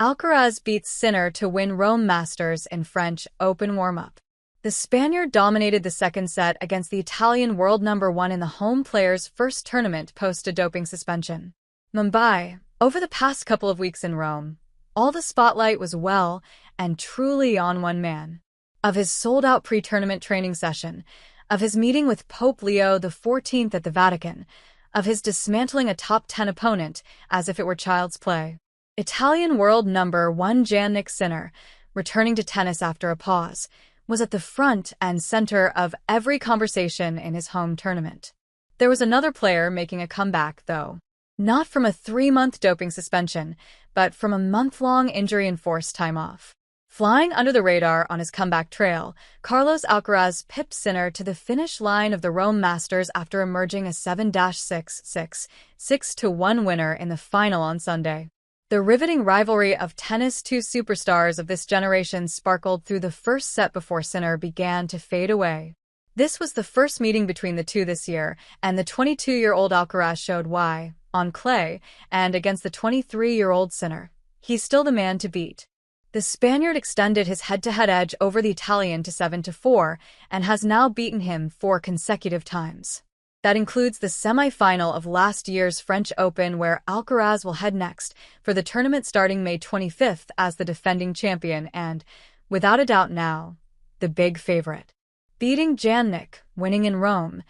Alcaraz beats Sinner to win Rome Masters in French Open warm-up. The Spaniard dominated the second set against the Italian world number one in the home player's first tournament post a doping suspension. Mumbai, over the past couple of weeks in Rome, all the spotlight was well and truly on one man. Of his sold-out pre-tournament training session, of his meeting with Pope Leo XIV at the Vatican, of his dismantling a top 10 opponent as if it were child's play. Italian world number one Jannik Sinner, returning to tennis after a pause, was at the front and center of every conversation in his home tournament. There was another player making a comeback, though. Not from a 3-month doping suspension, but from a month-long injury-enforced time off. Flying under the radar on his comeback trail, Carlos Alcaraz pipped Sinner to the finish line of the Rome Masters after emerging a 7-6, 6-1 winner in the final on Sunday. The riveting rivalry of tennis, two superstars of this generation sparkled through the first set before Sinner began to fade away. This was the first meeting between the two this year, and the 22-year-old Alcaraz showed why, on clay, and against the 23-year-old Sinner. He's still the man to beat. The Spaniard extended his head-to-head edge over the Italian to 7-4, and has now beaten him 4 consecutive times. That includes the semi-final of last year's French Open, where Alcaraz will head next for the tournament starting May 25th as the defending champion and, without a doubt now, the big favorite. Beating Jannik, winning in Rome,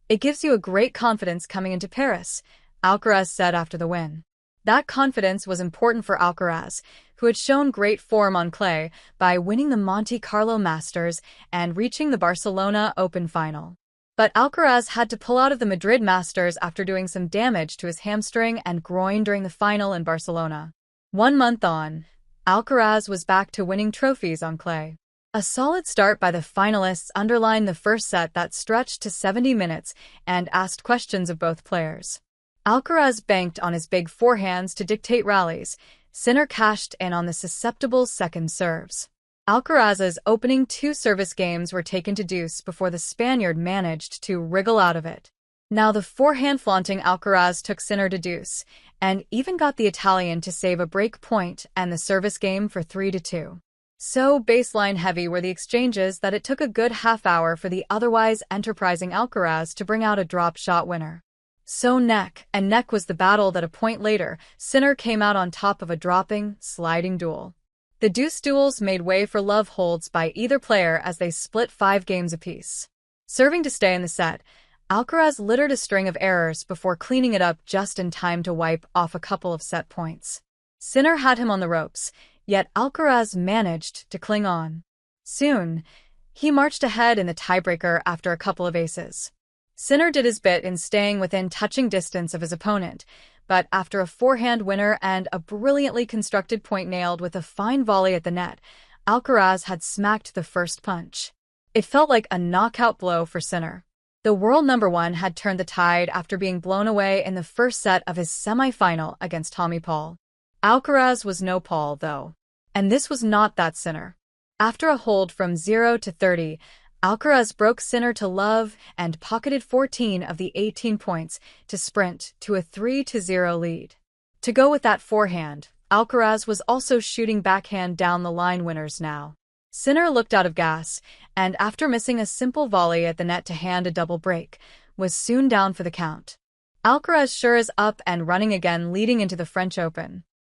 it gives you a great confidence coming into Paris, Alcaraz said after the win. That confidence was important for Alcaraz, who had shown great form on clay by winning the Monte Carlo Masters and reaching the Barcelona Open final. But Alcaraz had to pull out of the Madrid Masters after doing some damage to his hamstring and groin during the final in Barcelona. 1 month on, Alcaraz was back to winning trophies on clay. A solid start by the finalists underlined the first set that stretched to 70 minutes and asked questions of both players. Alcaraz banked on his big forehands to dictate rallies. Sinner cashed in on the susceptible second serves. Alcaraz's opening 2 service games were taken to deuce before the Spaniard managed to wriggle out of it. Now the forehand-flaunting Alcaraz took Sinner to deuce, and even got the Italian to save a break point and the service game for 3-2. So baseline-heavy were the exchanges that it took a good half hour for the otherwise enterprising Alcaraz to bring out a drop-shot winner. So neck and neck was the battle that a point later, Sinner came out on top of a dropping, sliding duel. The deuce duels made way for love holds by either player as they split 5 games apiece. Serving to stay in the set, Alcaraz littered a string of errors before cleaning it up just in time to wipe off a couple of set points. Sinner had him on the ropes, yet Alcaraz managed to cling on. Soon, he marched ahead in the tiebreaker after a couple of aces. Sinner did his bit in staying within touching distance of his opponent, but after a forehand winner and a brilliantly constructed point nailed with a fine volley at the net, Alcaraz had smacked the first punch. It felt like a knockout blow for Sinner. The world number one had turned the tide after being blown away in the first set of his semi-final against Tommy Paul. Alcaraz was no Paul, though. And this was not that Sinner. After a hold from 0-30, Alcaraz broke Sinner to love and pocketed 14 of the 18 points to sprint to a 3-0 lead. To go with that forehand, Alcaraz was also shooting backhand down the line winners now. Sinner looked out of gas, and after missing a simple volley at the net to hand a double break, was soon down for the count. Alcaraz sure is up and running again leading into the French Open.